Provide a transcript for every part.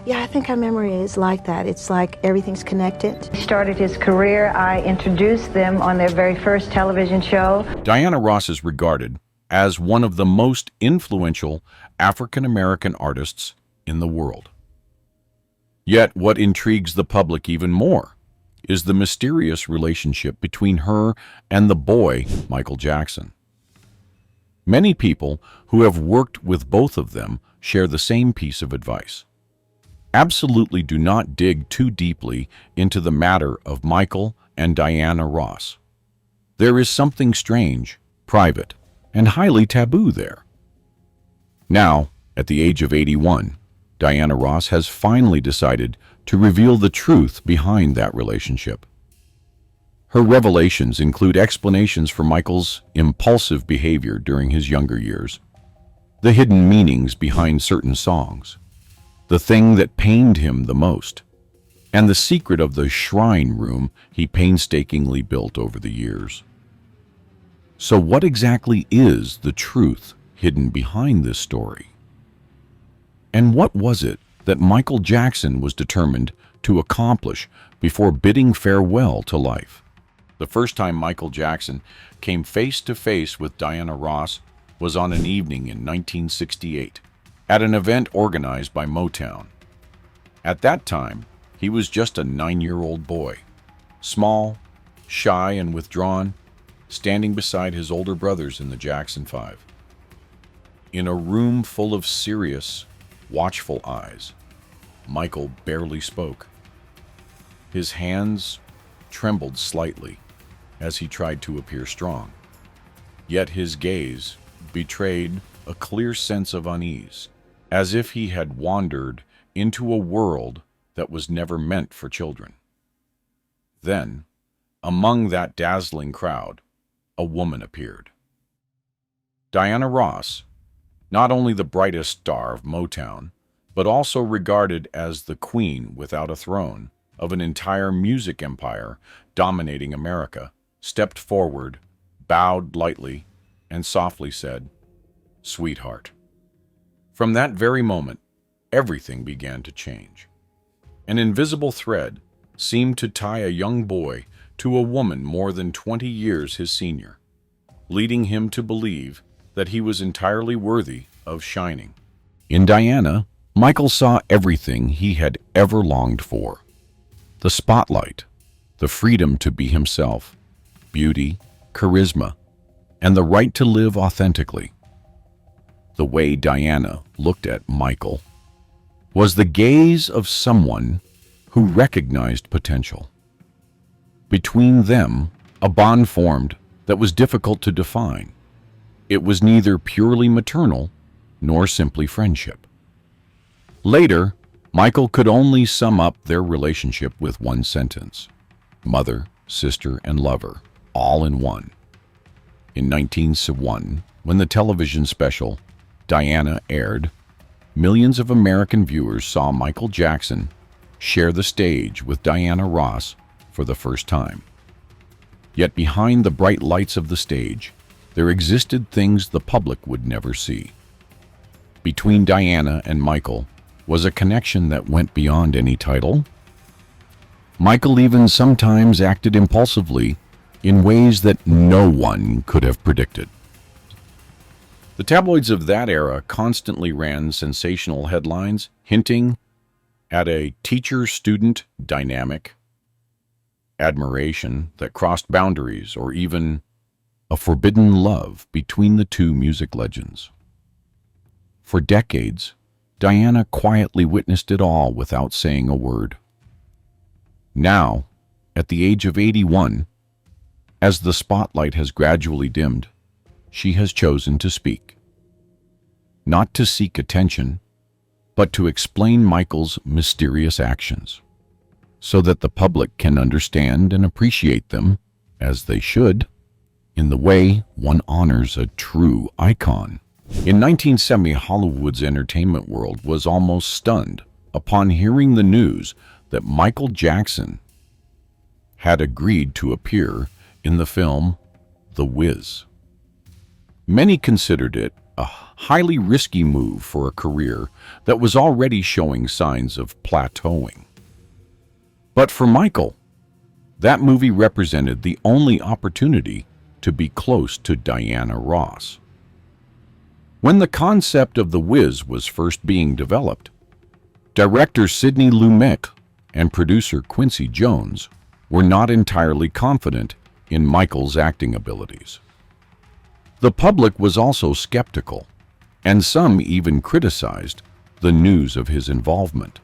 Yeah, I think our memory is like that. It's like everything's connected. He started his career. I introduced them on their very first television show. Diana Ross is regarded as one of the most influential African-American artists in the world. Yet what intrigues the public even more is the mysterious relationship between her and the boy, Michael Jackson. Many people who have worked with both of them share the same piece of advice. Absolutely do not dig too deeply into the matter of Michael and Diana Ross. There is something strange, private, and highly taboo there. Now, at the age of 81, Diana Ross has finally decided to reveal the truth behind that relationship. Her revelations include explanations for Michael's impulsive behavior during his younger years, the hidden meanings behind certain songs, the thing that pained him the most, and the secret of the shrine room he painstakingly built over the years. So what exactly is the truth hidden behind this story? And what was it that Michael Jackson was determined to accomplish before bidding farewell to life? The first time Michael Jackson came face to face with Diana Ross was on an evening in 1968 at an event organized by Motown. At that time, he was just a 9-year-old boy, small, shy, and withdrawn, standing beside his older brothers in the Jackson 5. In a room full of serious, watchful eyes, Michael barely spoke. His hands trembled slightly as he tried to appear strong. Yet his gaze betrayed a clear sense of unease, as if he had wandered into a world that was never meant for children. Then, among that dazzling crowd, a woman appeared. Diana Ross, not only the brightest star of Motown, but also regarded as the queen without a throne of an entire music empire dominating America, stepped forward, bowed lightly, and softly said, "Sweetheart." From that very moment, everything began to change. An invisible thread seemed to tie a young boy to a woman more than 20 years his senior, leading him to believe that he was entirely worthy of shining. In Diana, Michael saw everything he had ever longed for: the spotlight, the freedom to be himself, beauty, charisma, and the right to live authentically. The way Diana looked at Michael was the gaze of someone who recognized potential. Between them, a bond formed that was difficult to define. It was neither purely maternal nor simply friendship. Later, Michael could only sum up their relationship with one sentence: mother, sister, and lover, all in one. In 1901, when the television special Diana aired, millions of American viewers saw Michael Jackson share the stage with Diana Ross for the first time. Yet behind the bright lights of the stage, there existed things the public would never see. Between Diana and Michael was a connection that went beyond any title. Michael even sometimes acted impulsively in ways that no one could have predicted. The tabloids of that era constantly ran sensational headlines hinting at a teacher-student dynamic, admiration that crossed boundaries, or even a forbidden love between the two music legends. For decades, Diana quietly witnessed it all without saying a word. Now, at the age of 81, as the spotlight has gradually dimmed, she has chosen to speak. Not to seek attention, but to explain Michael's mysterious actions, so that the public can understand and appreciate them, as they should, in the way one honors a true icon. In 1970, Hollywood's entertainment world was almost stunned upon hearing the news that Michael Jackson had agreed to appear in the film The Wiz. Many considered it a highly risky move for a career that was already showing signs of plateauing. But for Michael, that movie represented the only opportunity to be close to Diana Ross. When the concept of The Wiz was first being developed, director Sidney Lumet and producer Quincy Jones were not entirely confident in Michael's acting abilities. The public was also skeptical, and some even criticized the news of his involvement.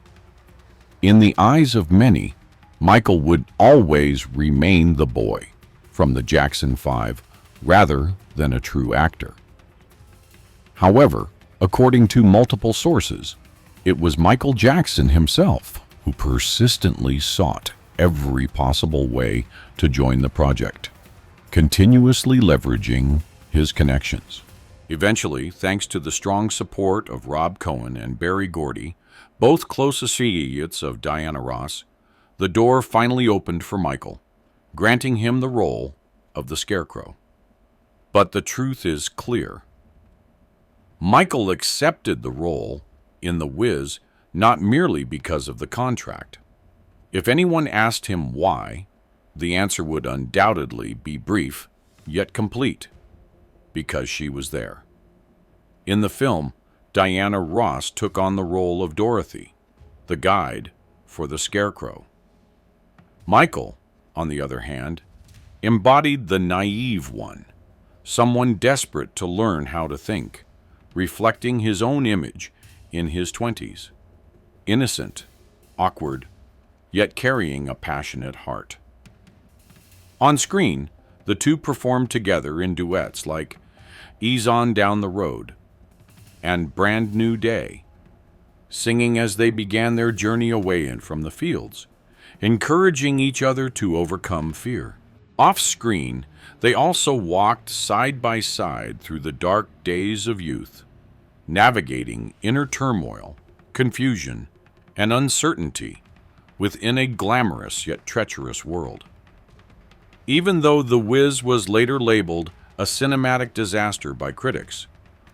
In the eyes of many, Michael would always remain the boy from the Jackson 5 rather than a true actor. However, according to multiple sources, it was Michael Jackson himself who persistently sought every possible way to join the project, continuously leveraging his connections. Eventually, thanks to the strong support of Rob Cohen and Berry Gordy, both close associates of Diana Ross, the door finally opened for Michael, granting him the role of the Scarecrow. But the truth is clear. Michael accepted the role in The Wiz not merely because of the contract. If anyone asked him why, the answer would undoubtedly be brief, yet complete. Because she was there. In the film, Diana Ross took on the role of Dorothy, the guide for the Scarecrow. Michael, on the other hand, embodied the naive one, someone desperate to learn how to think, reflecting his own image in his 20s, innocent, awkward, yet carrying a passionate heart. On screen, the two performed together in duets like Ease On Down the Road and Brand New Day, singing as they began their journey away from the fields, encouraging each other to overcome fear. Off-screen, they also walked side by side through the dark days of youth, navigating inner turmoil, confusion, and uncertainty within a glamorous yet treacherous world. Even though The Wiz was later labeled a cinematic disaster by critics,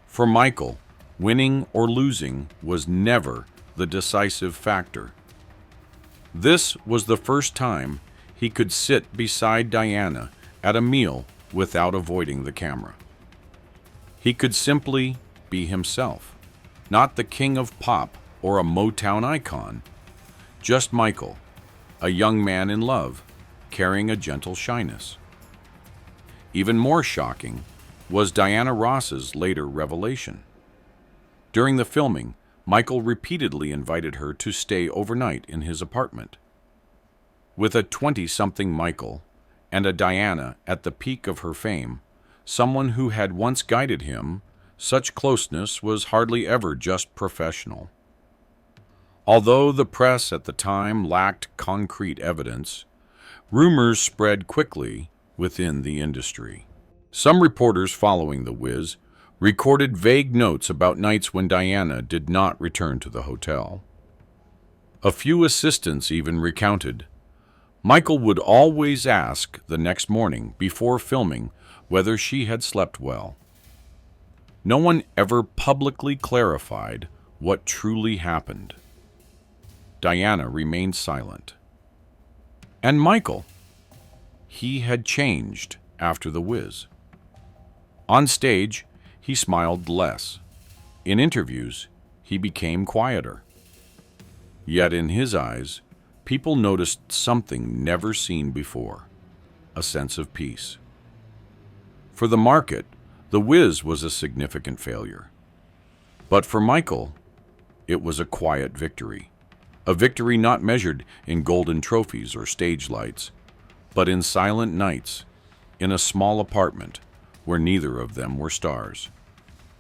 for Michael, winning or losing was never the decisive factor. This was the first time he could sit beside Diana at a meal without avoiding the camera. He could simply be himself, not the king of pop or a Motown icon, just Michael, a young man in love, carrying a gentle shyness. Even more shocking was Diana Ross's later revelation. During the filming, Michael repeatedly invited her to stay overnight in his apartment. With a 20-something Michael and a Diana at the peak of her fame, someone who had once guided him, such closeness was hardly ever just professional. Although the press at the time lacked concrete evidence, rumors spread quickly within the industry. Some reporters following The Wiz recorded vague notes about nights when Diana did not return to the hotel. A few assistants even recounted Michael would always ask the next morning before filming whether she had slept well. No one ever publicly clarified what truly happened. Diana remained silent. And Michael, he had changed after The Wiz. On stage, he smiled less. In interviews, he became quieter. Yet in his eyes, people noticed something never seen before, a sense of peace. For the market, The Wiz was a significant failure. But for Michael, it was a quiet victory. A victory not measured in golden trophies or stage lights, but in silent nights, in a small apartment where neither of them were stars.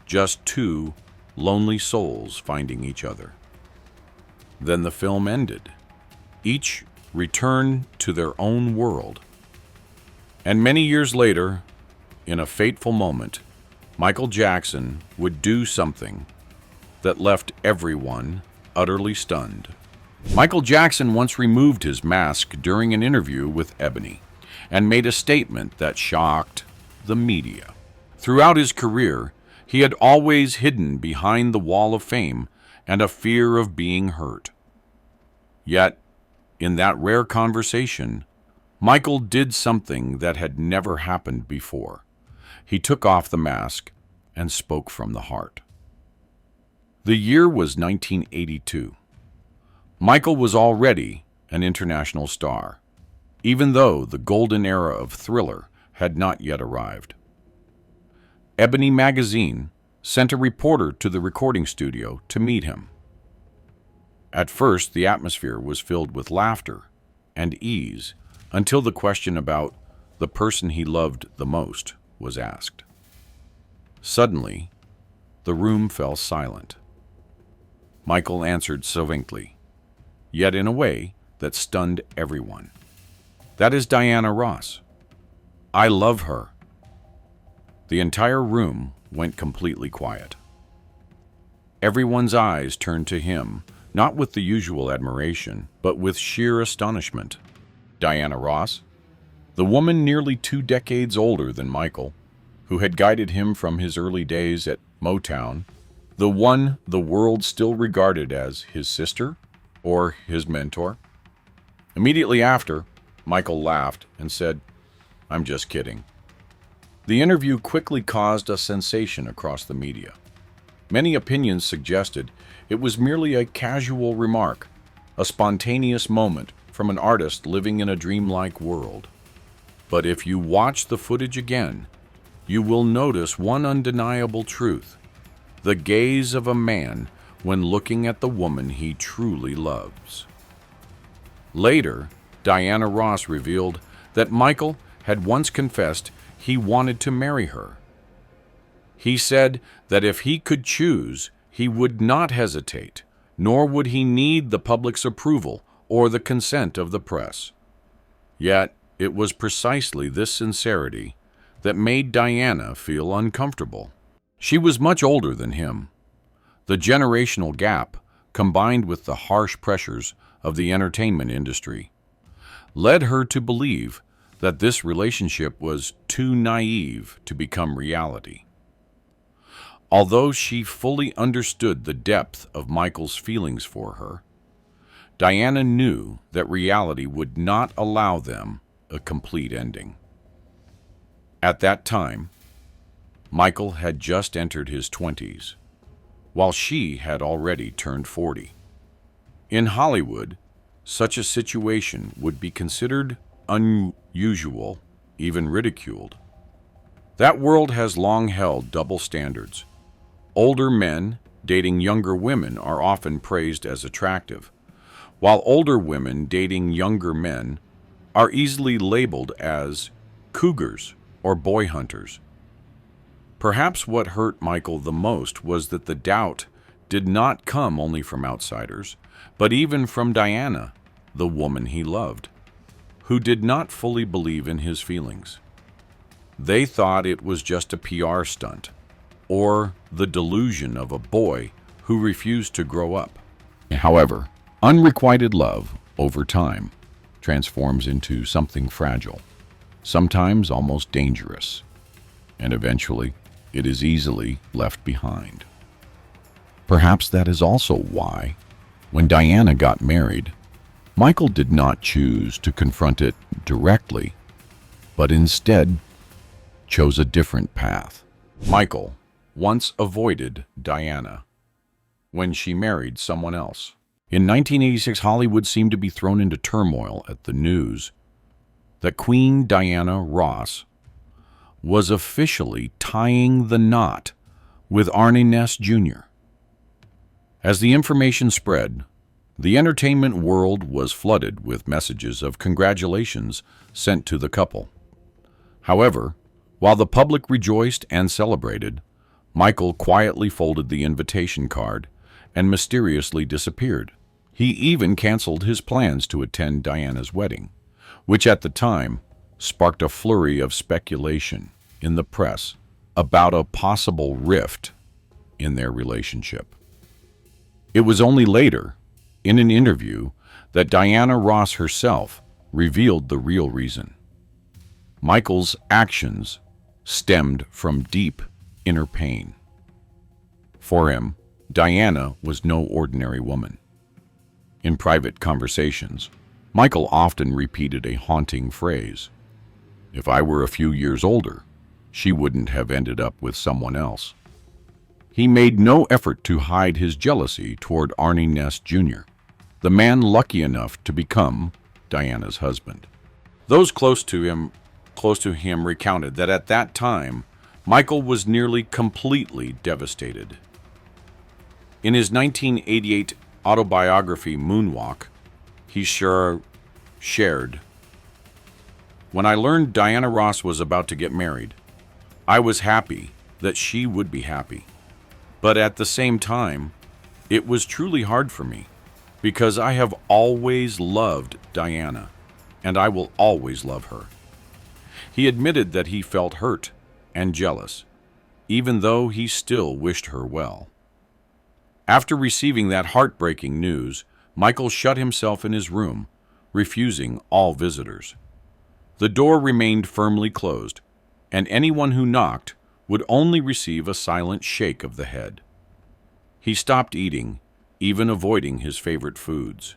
Just two lonely souls finding each other. Then the film ended. Each returned to their own world. And many years later, in a fateful moment, Michael Jackson would do something that left everyone utterly stunned. Michael Jackson once removed his mask during an interview with Ebony and made a statement that shocked the media. Throughout his career, He had always hidden behind the wall of fame and a fear of being hurt. Yet, in that rare conversation, Michael did something that had never happened before. He took off the mask and spoke from the heart. The year was 1982. Michael was already an international star, even though the golden era of Thriller had not yet arrived. Ebony magazine sent a reporter to the recording studio to meet him. At first, the atmosphere was filled with laughter and ease until the question about the person he loved the most was asked. Suddenly, the room fell silent. Michael answered succinctly, yet in a way that stunned everyone. "That is Diana Ross. I love her." The entire room went completely quiet. Everyone's eyes turned to him, not with the usual admiration, but with sheer astonishment. Diana Ross, the woman nearly 2 decades older than Michael, who had guided him from his early days at Motown, the one the world still regarded as his sister or his mentor. Immediately after, Michael laughed and said, "I'm just kidding." The interview quickly caused a sensation across the media. Many opinions suggested it was merely a casual remark, a spontaneous moment from an artist living in a dreamlike world. But if you watch the footage again, you will notice one undeniable truth: the gaze of a man when looking at the woman he truly loves. Later, Diana Ross revealed that Michael had once confessed he wanted to marry her. He said that if he could choose, he would not hesitate, nor would he need the public's approval or the consent of the press. Yet, it was precisely this sincerity that made Diana feel uncomfortable. She was much older than him. The generational gap, combined with the harsh pressures of the entertainment industry, led her to believe that this relationship was too naive to become reality. Although she fully understood the depth of Michael's feelings for her, Diana knew that reality would not allow them a complete ending. At that time, Michael had just entered his 20s, while she had already turned 40. In Hollywood, such a situation would be considered unusual, even ridiculed. That world has long held double standards. Older men dating younger women are often praised as attractive, while older women dating younger men are easily labeled as cougars or boy hunters. Perhaps what hurt Michael the most was that the doubt did not come only from outsiders, but even from Diana, the woman he loved, who did not fully believe in his feelings. They thought it was just a PR stunt, or the delusion of a boy who refused to grow up. However, unrequited love, over time, transforms into something fragile, sometimes almost dangerous, and eventually it is easily left behind. Perhaps that is also why, when Diana got married, Michael did not choose to confront it directly, but instead chose a different path. Michael once avoided Diana when she married someone else. In 1986, Hollywood seemed to be thrown into turmoil at the news that Queen Diana Ross was officially tying the knot with Arne Ness Jr. As the information spread, the entertainment world was flooded with messages of congratulations sent to the couple. However, while the public rejoiced and celebrated, Michael quietly folded the invitation card and mysteriously disappeared. He even canceled his plans to attend Diana's wedding, which at the time sparked a flurry of speculation in the press about a possible rift in their relationship. It was only later, in an interview, that Diana Ross herself revealed the real reason. Michael's actions stemmed from deep inner pain. For him, Diana was no ordinary woman. In private conversations, Michael often repeated a haunting phrase: "If I were a few years older, she wouldn't have ended up with someone else." He made no effort to hide his jealousy toward Arnie Ness Jr., the man lucky enough to become Diana's husband. Those close to him recounted that at that time, Michael was nearly completely devastated. In his 1988 autobiography, Moonwalk, he shared, "When I learned Diana Ross was about to get married, I was happy that she would be happy. But at the same time, it was truly hard for me, because I have always loved Diana, and I will always love her." He admitted that he felt hurt and jealous, even though he still wished her well. After receiving that heartbreaking news, Michael shut himself in his room, refusing all visitors. The door remained firmly closed, and anyone who knocked would only receive a silent shake of the head. He stopped eating, even avoiding his favorite foods.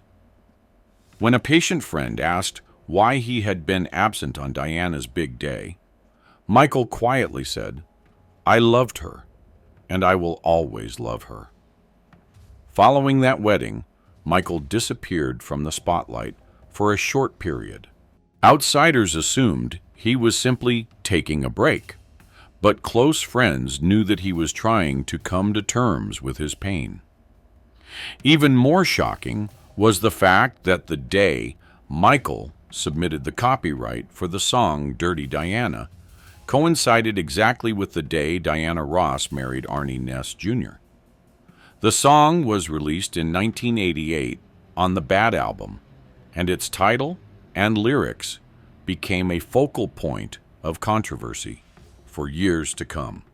When a patient friend asked why he had been absent on Diana's big day, Michael quietly said, "I loved her, and I will always love her." Following that wedding, Michael disappeared from the spotlight for a short period. Outsiders assumed he was simply taking a break, but close friends knew that he was trying to come to terms with his pain. Even more shocking was the fact that the day Michael submitted the copyright for the song Dirty Diana coincided exactly with the day Diana Ross married Arnie Ness Jr. The song was released in 1988 on the Bad album, and its title and lyrics became a focal point of controversy for years to come.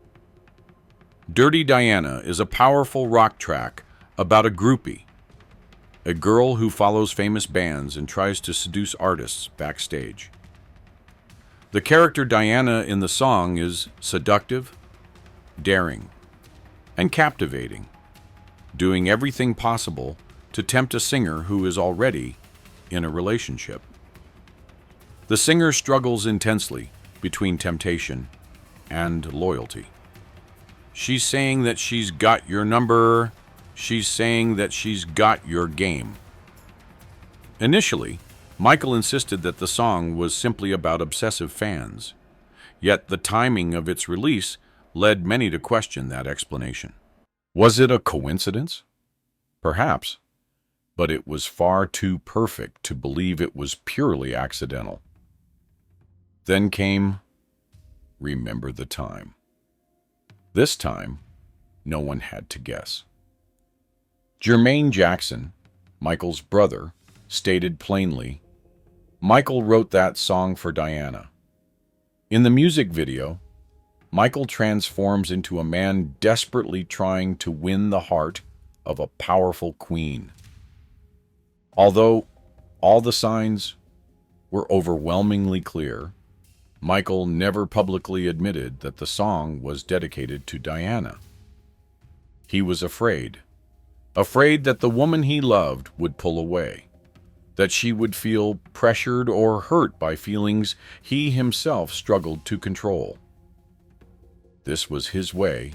Dirty Diana is a powerful rock track about a groupie, a girl who follows famous bands and tries to seduce artists backstage. The character Diana in the song is seductive, daring, and captivating, doing everything possible to tempt a singer who is already in a relationship. The singer struggles intensely between temptation and loyalty. She's saying that she's got your number. She's saying that she's got your game. Initially, Michael insisted that the song was simply about obsessive fans, yet the timing of its release led many to question that explanation. Was it a coincidence? Perhaps, but it was far too perfect to believe it was purely accidental. Then came Remember the Time. This time, no one had to guess. Jermaine Jackson, Michael's brother, stated plainly, "Michael wrote that song for Diana." In the music video, Michael transforms into a man desperately trying to win the heart of a powerful queen. Although all the signs were overwhelmingly clear, Michael never publicly admitted that the song was dedicated to Diana. He was afraid that the woman he loved would pull away, that she would feel pressured or hurt by feelings he himself struggled to control. This was his way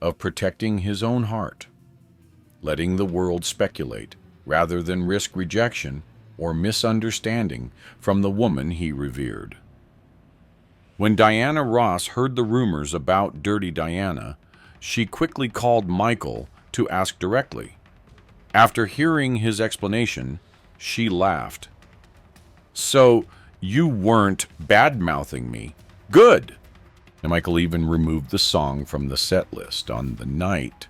of protecting his own heart, letting the world speculate rather than risk rejection or misunderstanding from the woman he revered. When Diana Ross heard the rumors about Dirty Diana, she quickly called Michael to ask directly. After hearing his explanation, she laughed. "So you weren't bad-mouthing me. Good!" And Michael even removed the song from the set list on the night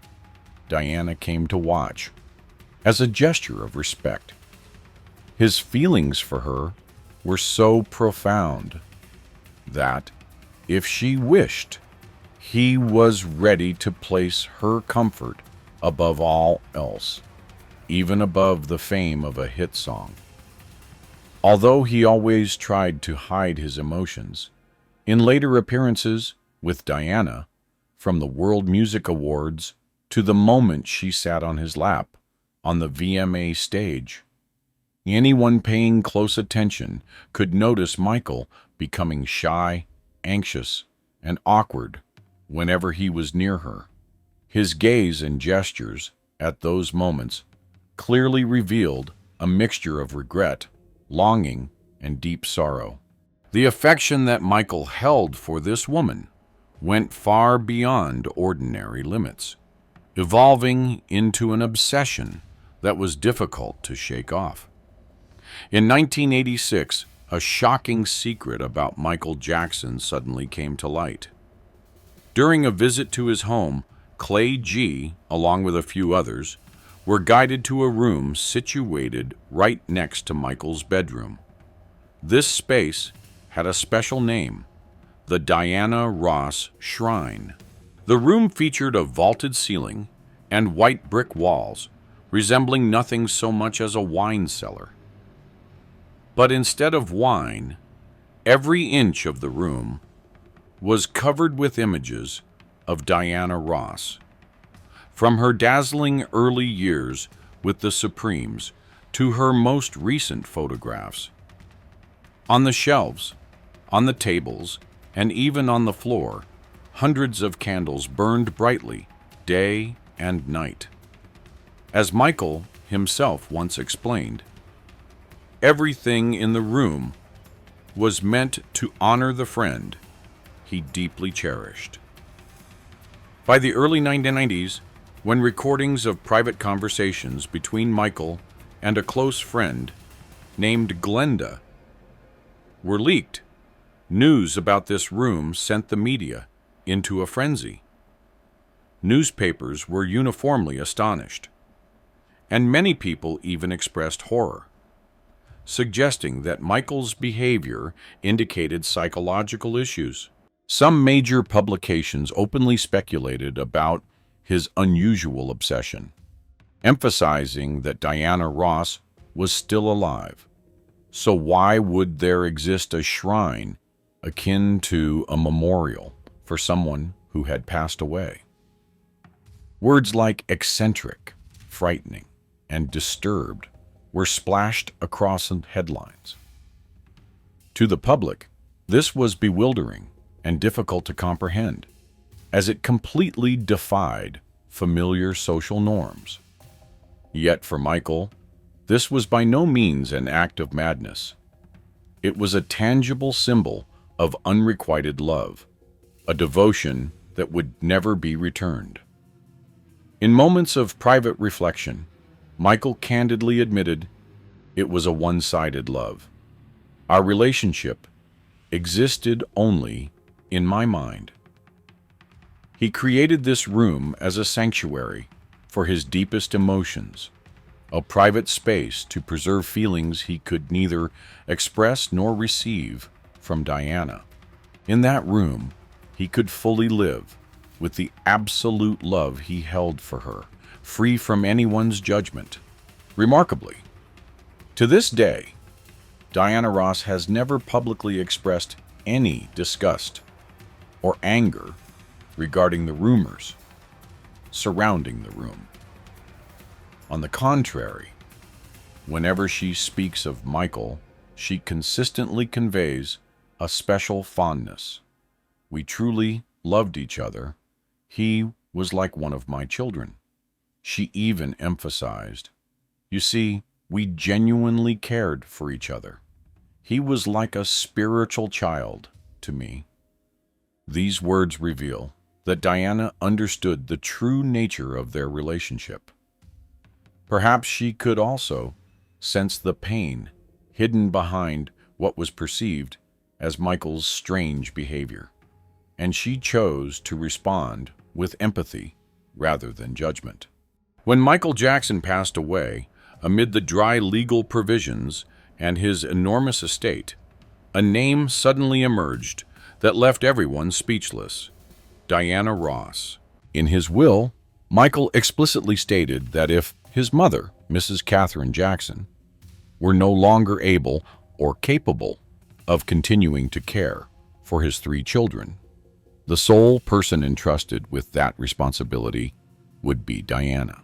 Diana came to watch, as a gesture of respect. His feelings for her were so profound that, if she wished, he was ready to place her comfort above all else, even above the fame of a hit song. Although he always tried to hide his emotions, in later appearances with Diana, from the World Music Awards to the moment she sat on his lap on the VMA stage. Anyone paying close attention could notice Michael becoming shy, anxious, and awkward whenever he was near her. His gaze and gestures at those moments clearly revealed a mixture of regret, longing, and deep sorrow. The affection that Michael held for this woman went far beyond ordinary limits, evolving into an obsession that was difficult to shake off. In 1986, a shocking secret about Michael Jackson suddenly came to light. During a visit to his home, Clay G, along with a few others, were guided to a room situated right next to Michael's bedroom. This space had a special name, the Diana Ross Shrine. The room featured a vaulted ceiling and white brick walls, resembling nothing so much as a wine cellar. But instead of wine, every inch of the room was covered with images of Diana Ross. From her dazzling early years with the Supremes to her most recent photographs. On the shelves, on the tables, and even on the floor, hundreds of candles burned brightly, day and night. As Michael himself once explained, everything in the room was meant to honor the friend he deeply cherished. By the early 1990s, when recordings of private conversations between Michael and a close friend named Glenda were leaked, news about this room sent the media into a frenzy. Newspapers were uniformly astonished, and many people even expressed horror, suggesting that Michael's behavior indicated psychological issues. Some major publications openly speculated about his unusual obsession, emphasizing that Diana Ross was still alive. So why would there exist a shrine akin to a memorial for someone who had passed away? Words like eccentric, frightening, and disturbed were splashed across headlines. To the public, this was bewildering and difficult to comprehend, as it completely defied familiar social norms. Yet for Michael, this was by no means an act of madness. It was a tangible symbol of unrequited love, a devotion that would never be returned. In moments of private reflection, Michael candidly admitted it was a one-sided love. Our relationship existed only in my mind. He created this room as a sanctuary for his deepest emotions, a private space to preserve feelings he could neither express nor receive from Diana. In that room, he could fully live with the absolute love he held for her, free from anyone's judgment. Remarkably, to this day, Diana Ross has never publicly expressed any disgust or anger regarding the rumors surrounding the room. On the contrary, whenever she speaks of Michael, she consistently conveys a special fondness. We truly loved each other. He was like one of my children. She even emphasized, you see, we genuinely cared for each other. He was like a spiritual child to me. These words reveal that Diana understood the true nature of their relationship. Perhaps she could also sense the pain hidden behind what was perceived as Michael's strange behavior, and she chose to respond with empathy rather than judgment. When Michael Jackson passed away, amid the dry legal provisions and his enormous estate, a name suddenly emerged that left everyone speechless: Diana Ross. In his will, Michael explicitly stated that if his mother, Mrs. Katherine Jackson, were no longer able or capable of continuing to care for his 3 children, the sole person entrusted with that responsibility would be Diana.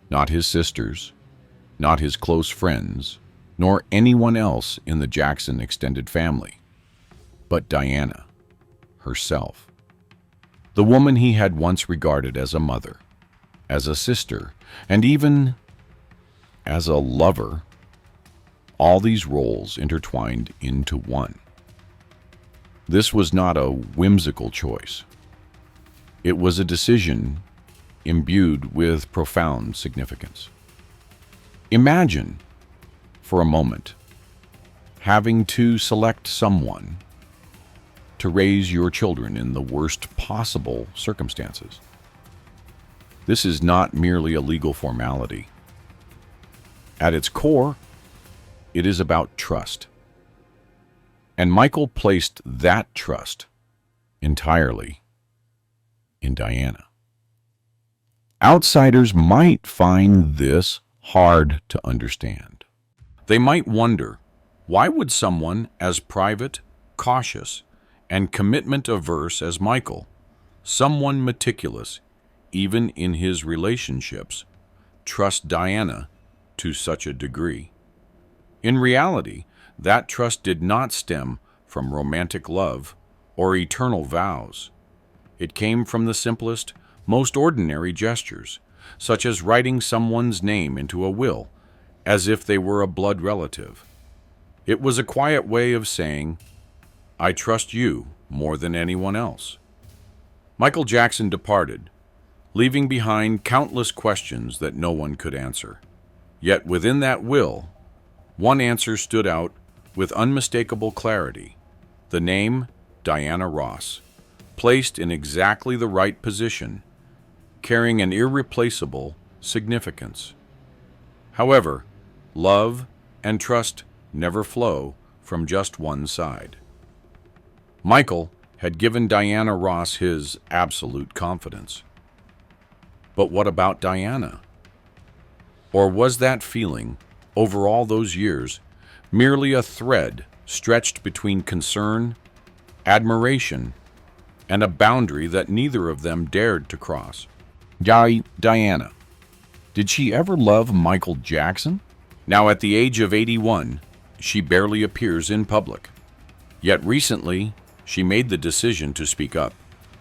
Not his sisters, not his close friends, nor anyone else in the Jackson extended family, but Diana herself. The woman he had once regarded as a mother, as a sister, and even as a lover, all these roles intertwined into one. This was not a whimsical choice. It was a decision imbued with profound significance. Imagine, for a moment, having to select someone to raise your children in the worst possible circumstances. This is not merely a legal formality. At its core, it is about trust. And Michael placed that trust entirely in Diana. Outsiders might find this hard to understand. They might wonder, why would someone as private, cautious, and commitment-averse as Michael, someone meticulous even in his relationships, trust Diana to such a degree? In reality, that trust did not stem from romantic love or eternal vows. It came from the simplest, most ordinary gestures, such as writing someone's name into a will, as if they were a blood relative. It was a quiet way of saying, "I trust you more than anyone else." Michael Jackson departed, leaving behind countless questions that no one could answer. Yet within that will, one answer stood out with unmistakable clarity: the name Diana Ross, placed in exactly the right position, carrying an irreplaceable significance. However, love and trust never flow from just one side. Michael had given Diana Ross his absolute confidence. But what about Diana? Or was that feeling, over all those years, merely a thread stretched between concern, admiration, and a boundary that neither of them dared to cross? Diana. Did she ever love Michael Jackson? Now, at the age of 81, she barely appears in public. Yet recently, she made the decision to speak up,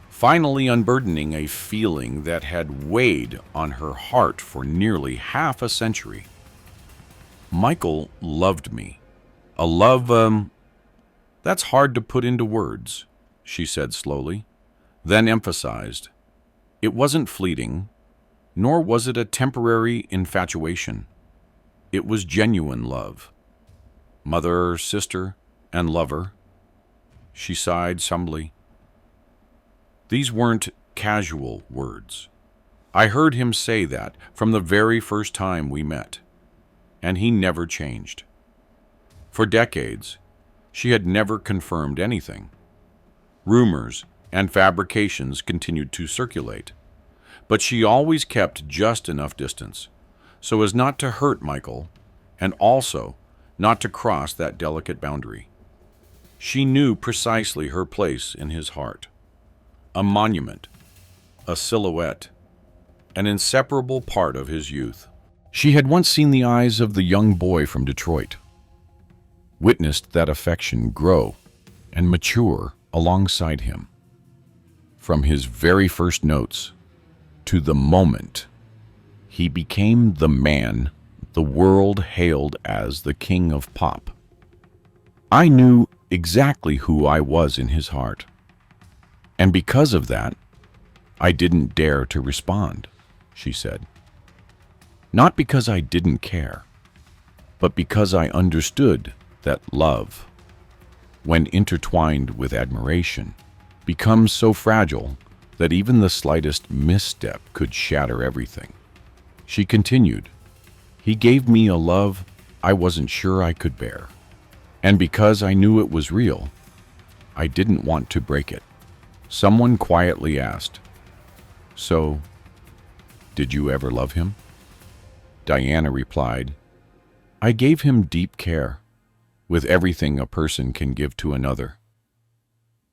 finally unburdening a feeling that had weighed on her heart for nearly half a century. Michael loved me. A love, that's hard to put into words, she said slowly, then emphasized, it wasn't fleeting, nor was it a temporary infatuation. It was genuine love. Mother, sister, and lover. She sighed humbly. These weren't casual words. I heard him say that from the very first time we met, and he never changed. For decades, she had never confirmed anything. Rumors and fabrications continued to circulate, but she always kept just enough distance so as not to hurt Michael and also not to cross that delicate boundary. She knew precisely her place in his heart, a monument, a silhouette, an inseparable part of his youth. She had once seen the eyes of the young boy from Detroit, witnessed that affection grow and mature alongside him. From his very first notes to the moment he became the man the world hailed as the king of pop. I knew exactly who I was in his heart, and because of that, I didn't dare to respond, she said. Not because I didn't care, but because I understood that love, when intertwined with admiration, becomes so fragile that even the slightest misstep could shatter everything. She continued, he gave me a love I wasn't sure I could bear, and because I knew it was real, I didn't want to break it. Someone quietly asked, so, did you ever love him? Diana replied, I gave him deep care, with everything a person can give to another.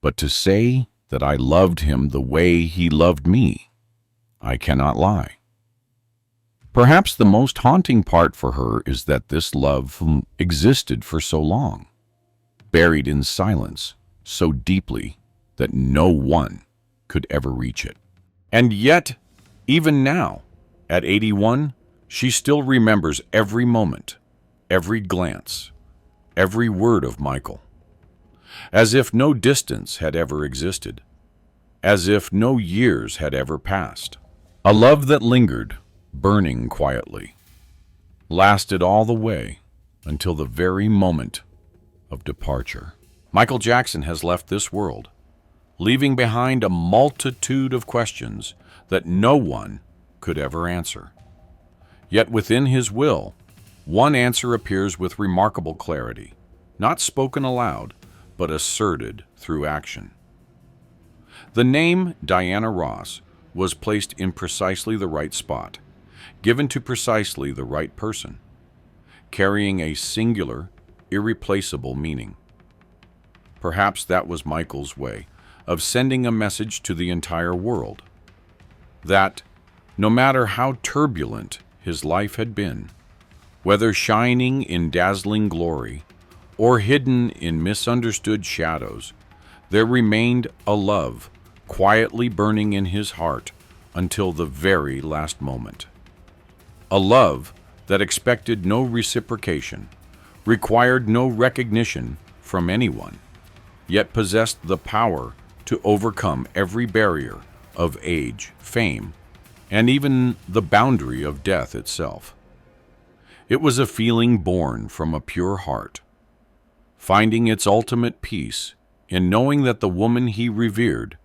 But to say that I loved him the way he loved me, I cannot lie. Perhaps the most haunting part for her is that this love existed for so long, buried in silence so deeply that no one could ever reach it. And yet, even now, at 81, she still remembers every moment, every glance, every word of Michael, as if no distance had ever existed, as if no years had ever passed. A love that lingered, burning quietly, lasted all the way until the very moment of departure. Michael Jackson has left this world, leaving behind a multitude of questions that no one could ever answer. Yet within his will, one answer appears with remarkable clarity, not spoken aloud, but asserted through action. The name Diana Ross was placed in precisely the right spot, given to precisely the right person, carrying a singular, irreplaceable meaning. Perhaps that was Michael's way of sending a message to the entire world, that no matter how turbulent his life had been, whether shining in dazzling glory or hidden in misunderstood shadows, there remained a love quietly burning in his heart until the very last moment. A love that expected no reciprocation, required no recognition from anyone, yet possessed the power to overcome every barrier of age, fame, and even the boundary of death itself. It was a feeling born from a pure heart, finding its ultimate peace in knowing that the woman he revered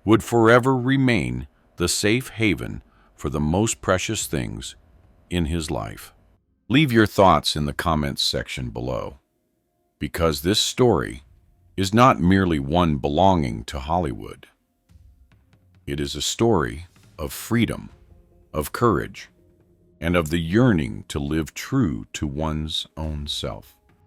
would forever remain the safe haven for the most precious things in his life. Leave your thoughts in the comments section below, because this story is not merely one belonging to Hollywood. It is a story of freedom, of courage, and of the yearning to live true to one's own self.